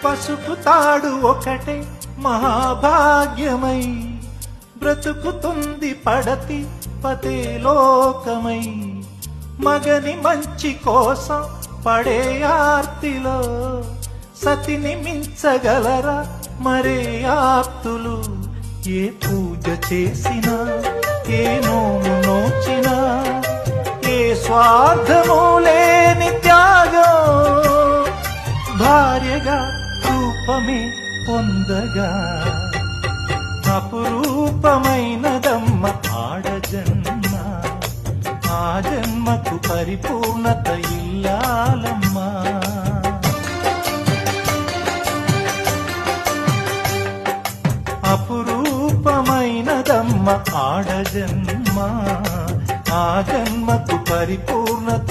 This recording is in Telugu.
పసుపు తాడు ఒకటే మహాభాగ్యమై బ్రతుకుతుంది పడతి పతే లోకమై. మగని మంచి కోసం పడే ఆర్తిలో సతిని మించగలరా మరే ఆప్తులు. ఏ పూజ చేసినా ఏ నోము నోచినా ఏ స్వార్థము లేని త్యాగం భార్యగా రూపమే పొందగా అపురూపమైనదమ్మ ఆడజన్మ. ఆ జన్మకు పరిపూర్ణత ఇల్లాలమ్మా. అపురూపమైనదమ్మ ఆడజన్మ. ఆ జన్మకు పరిపూర్ణత